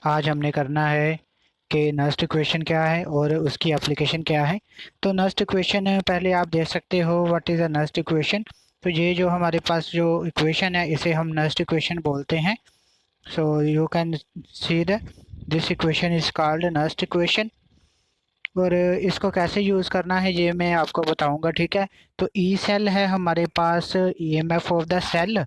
आज हमने करना है कि नस्ट इक्वेशन क्या है और उसकी एप्लीकेशन क्या है। तो नस्ट इक्वेशन पहले आप देख सकते हो what is a Nernst equation. तो ये जो हमारे पास जो इक्वेशन है इसे हम नस्ट इक्वेशन बोलते हैं। So you can see the this equation is called Nernst equation. और इसको कैसे यूज़ करना है ये मैं आपको बताऊंगा, ठीक है। तो ई सेल है हमारे पास, EMF of the cell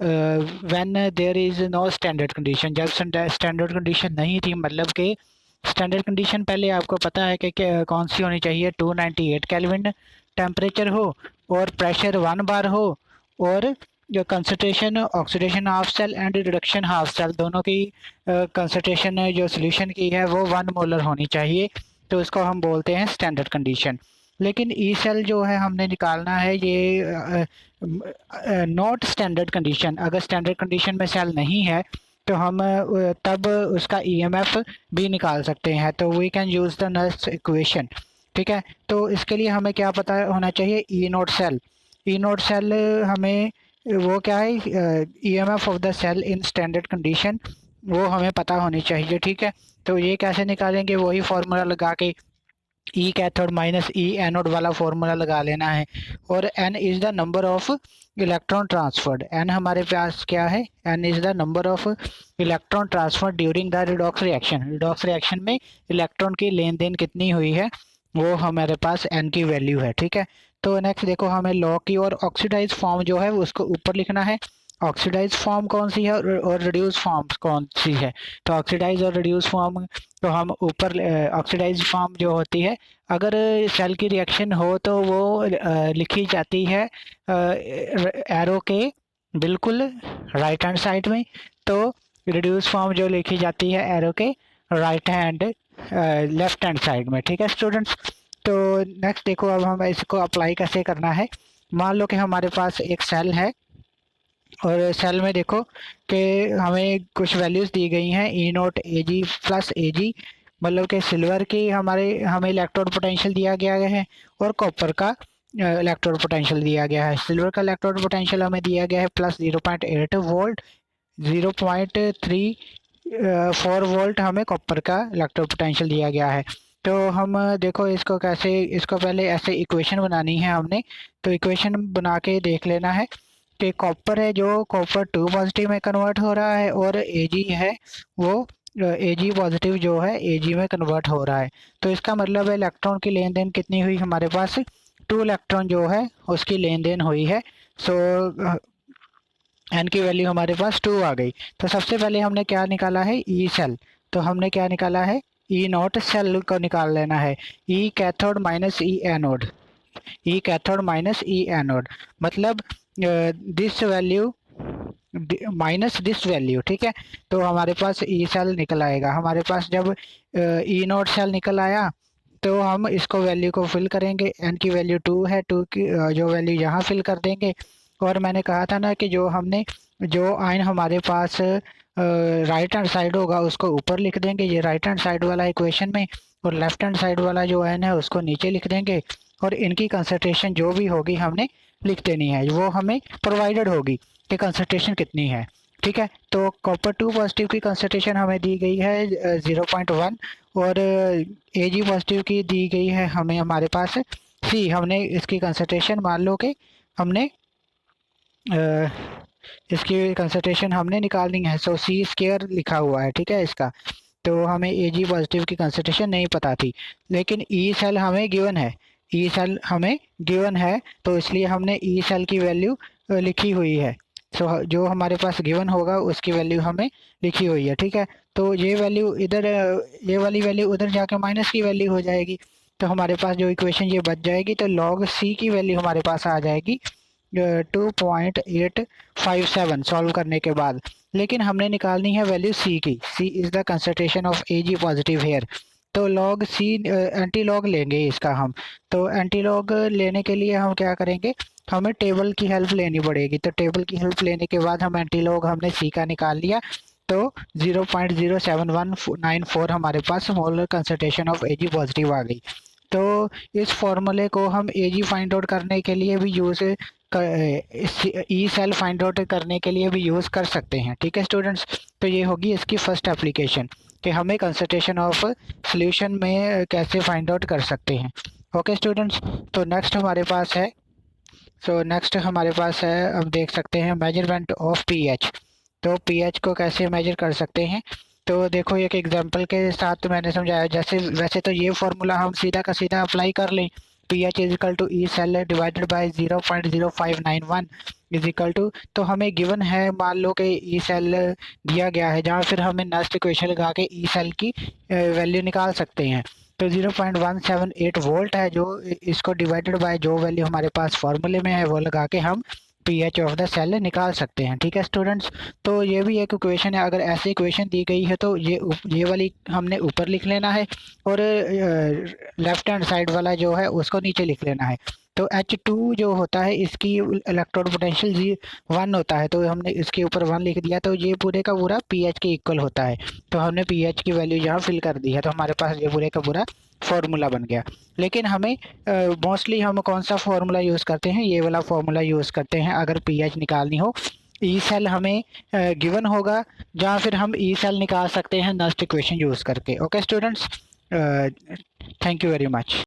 when there is no standard condition. जब स्टैंडर्ड कंडीशन नहीं थी, मतलब कि स्टैंडर्ड कंडीशन पहले आपको पता है कि कौन सी होनी चाहिए, 298 केल्विन टेम्परेचर हो और प्रेशर 1 बार हो और जो concentration oxidation half cell and reduction half cell दोनों की कंसंट्रेशन जो सोल्यूशन की है वो 1 मोलर होनी चाहिए। तो इसको हम बोलते हैं स्टैंडर्ड कंडीशन। लेकिन ई सेल जो है हमने निकालना है ये नॉट स्टैंडर्ड कंडीशन। अगर स्टैंडर्ड कंडीशन में सेल नहीं है तो हम तब उसका ईएमएफ भी निकाल सकते हैं। तो we can use the Nernst equation, ठीक है। तो इसके लिए हमें क्या पता होना चाहिए, E naught cell. E naught cell हमें वो क्या है, EMF of the cell in standard condition, वो हमें पता होनी चाहिए, ठीक है। तो ये कैसे निकालेंगे, वही फार्मूला लगा के E cathode minus E anode वाला फार्मूला लगा लेना है। और n is the number of electron transferred. N हमारे पास क्या है, n is the number of electron transfer during the redox reaction. Redox reaction में इलेक्ट्रॉन की लेन देन कितनी हुई है वो हमारे पास एन की वैल्यू है, ठीक है। तो नेक्स्ट देखो, हमें लॉ की और ऑक्सीडाइज फॉर्म जो है उसको ऊपर लिखना है। ऑक्सीडाइज फॉर्म कौन सी है और रिड्यूस फॉर्म कौन सी है। तो ऑक्सीडाइज और रिड्यूस फॉर्म तो हम ऊपर, ऑक्सीडाइज फॉर्म जो होती है अगर सेल की रिएक्शन हो तो वो लिखी जाती है एरो के बिल्कुल राइट हैंड साइड में। तो रिड्यूस फॉर्म जो लिखी जाती है एरो के right hand left hand side में, ठीक है स्टूडेंट्स। तो नेक्स्ट देखो, अब हम इसको अप्लाई कैसे करना है। मान लो कि हमारे पास एक सेल है और सेल में देखो कि हमें कुछ वैल्यूज़ दी गई हैं, ई नोट ए जी प्लस ए जी, मतलब कि सिल्वर की हमें इलेक्ट्रोड पोटेंशियल दिया गया है और कॉपर का इलेक्ट्रोड पोटेंशियल दिया गया है। सिल्वर का इलेक्ट्रोड पोटेंशियल हमें दिया गया है +0.8 वोल्ट, 0.34 वोल्ट हमें कॉपर का इलेक्ट्रोड पोटेंशियल दिया गया है। तो हम देखो इसको कैसे, इसको पहले ऐसे इक्वेशन बनानी है हमने। तो इक्वेशन बना के देख लेना है कि कॉपर है जो कॉपर 2 पॉजिटिव में कन्वर्ट हो रहा है और एजी है वो एजी पॉजिटिव जो है एजी में कन्वर्ट हो रहा है। तो इसका मतलब है इलेक्ट्रॉन की लेन देन कितनी हुई हमारे पास, 2 इलेक्ट्रॉन जो है उसकी लेन देन हुई है। सो एन की वैल्यू हमारे पास 2 आ गई। तो सबसे पहले हमने क्या निकाला है, ई सेल। तो हमने क्या निकाला है, ई नॉट सेल को निकाल लेना है। ई कैथोड माइनस ई एनोड, ई कैथोड माइनस ई एनोड, मतलब this value minus this value, ठीक है। तो हमारे पास ई सेल निकल आएगा। हमारे पास जब ई नोट सेल निकल आया तो हम इसको वैल्यू को फिल करेंगे। एन की वैल्यू 2 है, 2 की जो वैल्यू यहाँ फिल कर देंगे। और मैंने कहा था ना कि जो आयन हमारे पास राइट हैंड साइड होगा उसको ऊपर लिख देंगे, ये राइट हैंड साइड वाला इक्वेशन में, और लेफ्ट हैंड साइड वाला जो आयन है उसको नीचे लिख देंगे। और इनकी कंसंट्रेशन जो भी होगी हमने लिख देनी है, वो हमें प्रोवाइडेड होगी कि कंसंट्रेशन कितनी है, ठीक है। तो कॉपर 2 पॉजिटिव की कंसंट्रेशन हमें दी गई है 0.1 और ए जी पॉजिटिव की दी गई है हमें हमारे पास सी। हमने इसकी कंसंट्रेशन मान लो कि हमने इसकी कंसंट्रेशन हमने निकालनी है। सो सी स्केयर लिखा हुआ है, ठीक है इसका। तो हमें ए जी पॉजिटिव की कंसंट्रेशन नहीं पता थी, लेकिन ई सेल हमें गिवन है, ई सेल हमें गिवन है तो इसलिए हमने ई सेल की वैल्यू लिखी हुई है। सो जो हमारे पास गिवन होगा उसकी वैल्यू हमें लिखी हुई है, ठीक है। तो ये वैल्यू इधर, ये वाली वैल्यू उधर जाके माइनस की वैल्यू हो जाएगी। तो हमारे पास जो इक्वेशन ये बच जाएगी, तो लॉग सी की वैल्यू हमारे पास आ जाएगी 2.857 सॉल्व करने के बाद। लेकिन हमने निकालनी है वैल्यू सी की। C is the concentration of A G positive here. तो लॉग सी, एंटी लॉग लेंगे इसका हम। तो एंटी लॉग लेने के लिए हम क्या करेंगे, हमें टेबल की हेल्प लेनी पड़ेगी। तो टेबल की हेल्प लेने के बाद हम एंटी लॉग हमने सी का निकाल लिया। तो 0.07194 हमारे पास molar concentration of A G positive आ गई। तो इस फॉर्मूले को हम ए जी फाइंड आउट करने के लिए भी use, E cell find out करने के लिए भी यूज़ कर सकते हैं, ठीक है स्टूडेंट्स। तो ये होगी इसकी फर्स्ट एप्लीकेशन। कि हमें कंसंट्रेशन ऑफ सोल्यूशन में कैसे फाइंड आउट कर सकते हैं। ओके स्टूडेंट्स, तो नेक्स्ट हमारे पास है हम देख सकते हैं मेजरमेंट ऑफ पीएच। तो पीएच को कैसे मेजर कर सकते हैं, तो देखो एक एग्जांपल के साथ मैंने समझाया। जैसे वैसे तो ये फॉर्मूला हम सीधा का सीधा अप्लाई कर लें, pH is equal to E cell divided by 0.0591 is equal to, तो हमें गिवन है मान लो कि ई सेल दिया गया है, जहाँ फिर हमें नेक्स्ट इक्वेशन लगा के ई सेल की वैल्यू निकाल सकते हैं। तो 0.178 वोल्ट है, जो इसको डिवाइडेड बाय जो वैल्यू हमारे पास फॉर्मूले में है वो लगा के हम पीएच ऑफ द सेल निकाल सकते हैं। ठीक है स्टूडेंट्स, तो ये भी एक इक्वेशन है। अगर ऐसी इक्वेशन दी गई है तो ये वाली हमने ऊपर लिख लेना है और लेफ्ट हैंड साइड वाला जो है उसको नीचे लिख लेना है। तो H2 जो होता है इसकी इलेक्ट्रोड पोटेंशियल 1 होता है, तो हमने इसके ऊपर 1 लिख दिया, तो ये पूरे का पूरा पीएच के इक्वल होता है। तो हमने पीएच की वैल्यू यहाँ फिल कर दी है, तो हमारे पास ये पूरे का पूरा फॉर्मूला बन गया। लेकिन हमें मोस्टली हम कौन सा फॉर्मूला यूज़ करते हैं, ये वाला फॉर्मूला यूज़ करते हैं अगर पीएच निकालनी हो। ई सेल हमें गिवन होगा, जहाँ फिर हम ई सेल निकाल सकते हैं नेक्स्ट इक्वेशन यूज़ करके। Okay students, thank you very much.